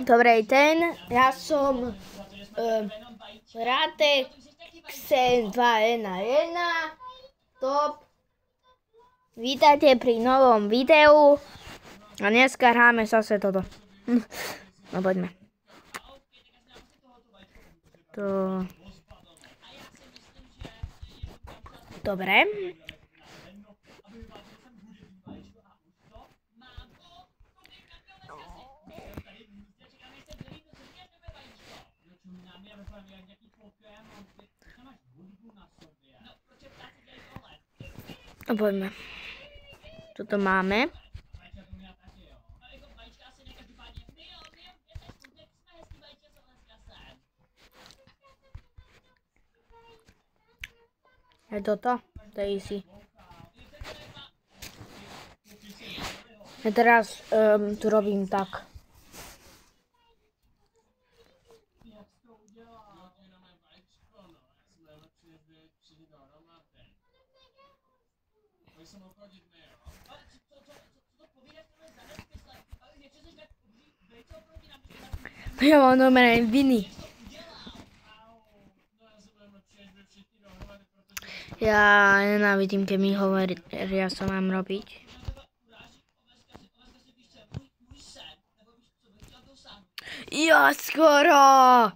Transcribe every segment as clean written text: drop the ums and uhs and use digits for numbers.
Dobrej ten, ja som Ratek Xen 211 Top. Vítajte pri novom videu a dneska hráme zase toto. No poďme. Dobre. A poďme. Toto máme. Je toto? To je easy. Ja teraz tu robím tak. Ja mám normálne viny. Ja nenávidím, keď mi hovoria, čo mám robiť. Ja skoro!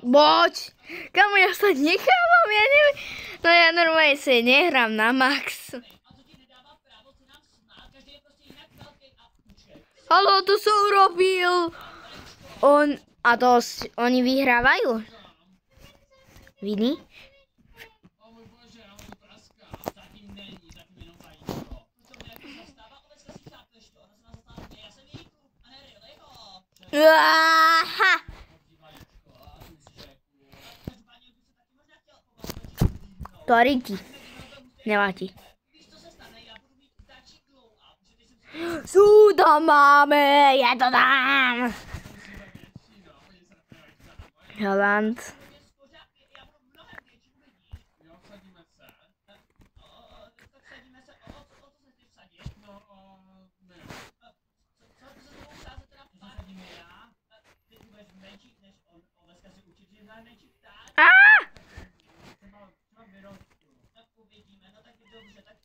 Boď! Kamu ja sa nechávam? Ja neviem. No ja normálne sa nehrám na max. Haló, to som urobil! A to oni vyhrávajú? Viny? Aha! To Ricky. Nevadí. Súda máme, ja to dám. Haaland.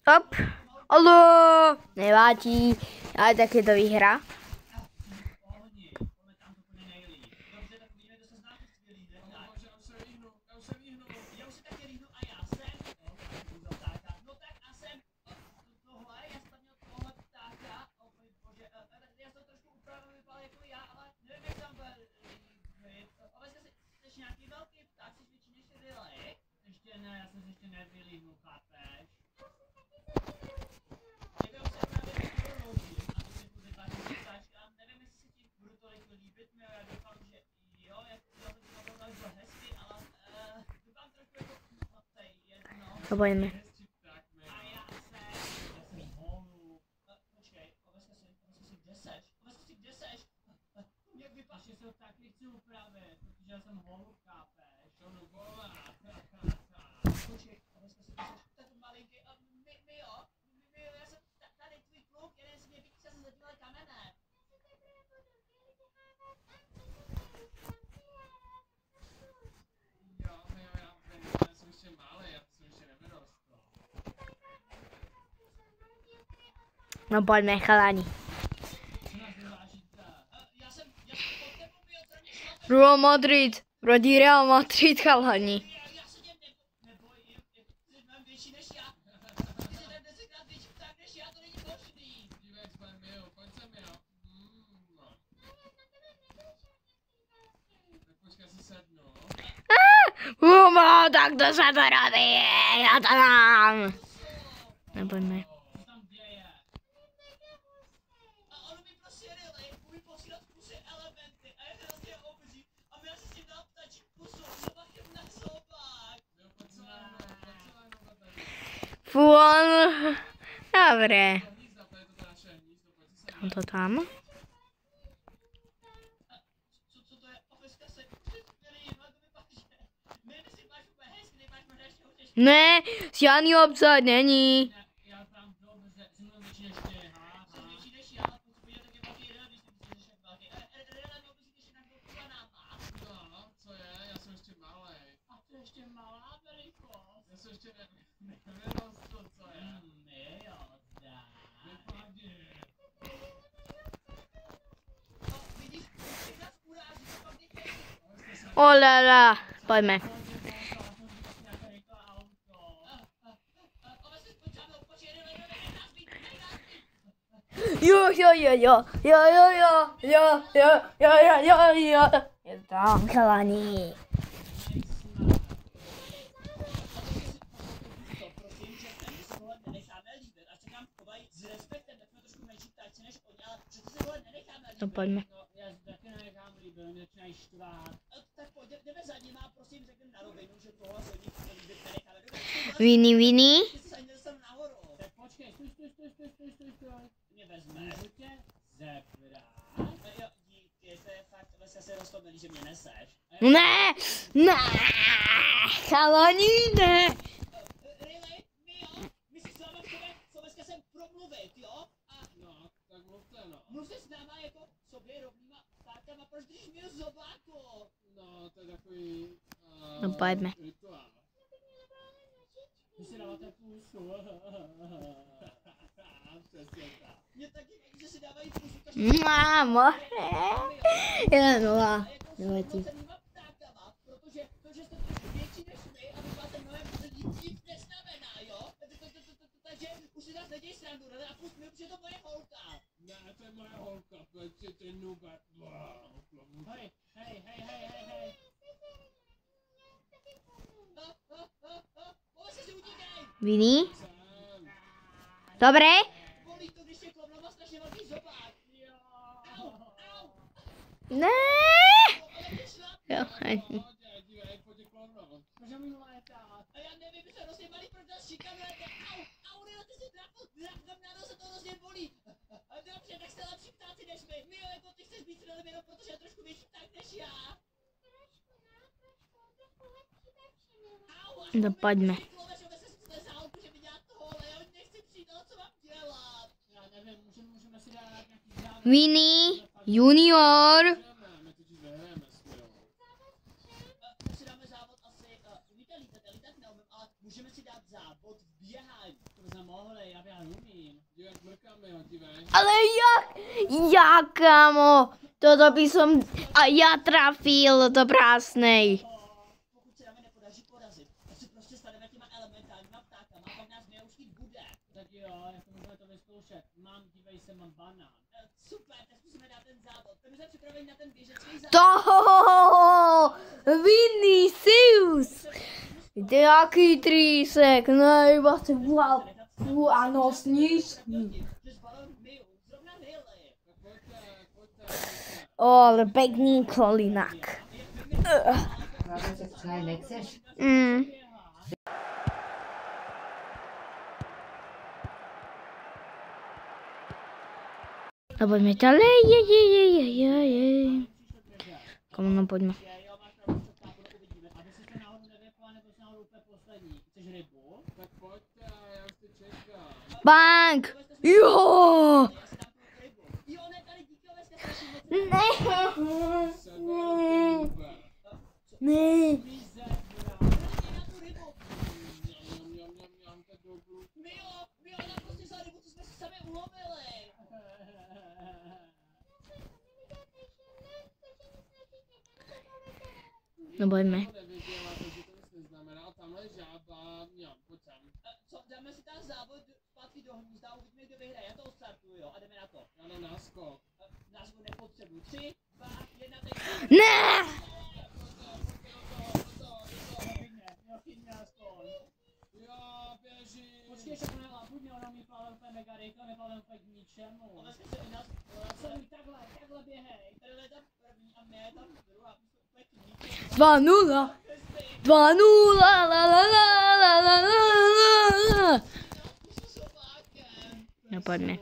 Hop. Haló. Nevadí. Ale také to vyhrá. To poďme. No poďme, chalani. Real Madrid. Rodí Real Madrid, chalani. Tak to sa to robí. Ja to dám. No poďme. Fúon. Dobre. Tam to tam. Ne, žádný obsah není. Olala, pojďme. Jo. Je tam chalani. No pojďme. Vini. Ne, chalani, ne. My si s váma chceme sem promluvit, jo? No, tak mluvte, no. Mluvte s náma jako sobě rovnýma ptákama, proč držíš mě zobáku? No, to je takový... No pojďme. Rituál. Vy si dáváte pusu. Přesně tak. Mně taky vadí, že si dávají pusu každý... Mámo. Je nula. Protože to, že jste trošku větší než my a vy máte mnohem nic neznamená, jo? Takže už si nás neděj srandu, ne? A pust mi, protože to moje holka. Ne, to je moje holka, protože ty nube. Hej. Povez si utíkej. Vini? Dobré? Bolí to, když je kolem vás strašně velký zobák. Au. Ne. Jo, A já nevím, že se rozjebali, proč nás šikanujete. Au, ty si dráp na nos, to hrozně bolí. Dobře, tak jste lepší ptáci než my. My jo, jako ty chceš být střelem jenom protože je trošku větší pták než já. no pojďme. Vini Junior. Můžeme si dát závod v běhání. To by jsme mohli, já běhám umím. Jak mrkáme, jo, dívej. Ale jak, kámo? Toto by som a ja trafil do prásnej. Pokud se nám nepodaří porazit, tak si prostě staneme těma elementálníma ptákama a pak nás neuštít bude. Tak jo, jako můžeme to vyzkoušet. Dívej se, mám banán. Super, tak zkusíme dát ten závod. Tak my jsme připraveni na ten běžecký závod. Vinicius. Jaký trýsek, nejba se ano, sníž. Ale pekný kolinak. Nechceš? A pojďme dále, Komu no pojďme. Bank! Jo! Ne. No pojďme. Dáme si tam závod zpátky do hnízda, uvidíme, kdo vyhraje. Já to odstartuju, jo, a jdeme na to. Já na náskok. Náskok nepotřebuji. 3, 2, 1, teď. Ne! Jo, běží. Počkej, že buď mě ona mi plavem úplně mega rychle, neplavem úplně k ničemu. Ale jsme se u nás, takhle běhej. Tady je tam první a mě je tam druhá. 2-0. 2-0. La la la la la la. No pojďme.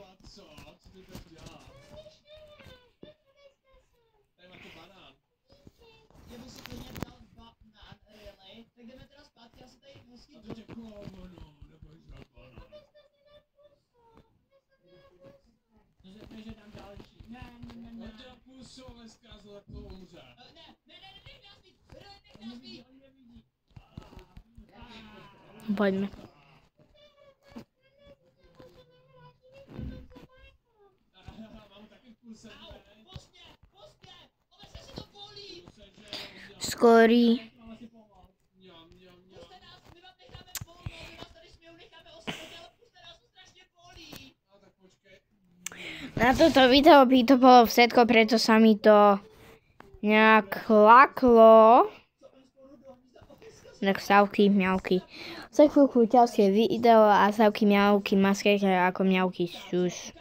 Poďme. Skorý. Na toto video by to bolo všetko, preto sa mi to nejak laklo. Tak savky, mňauky. Za chvíľku ďalšie video a savky, mňauky, maskejka ako mňauky, šuš.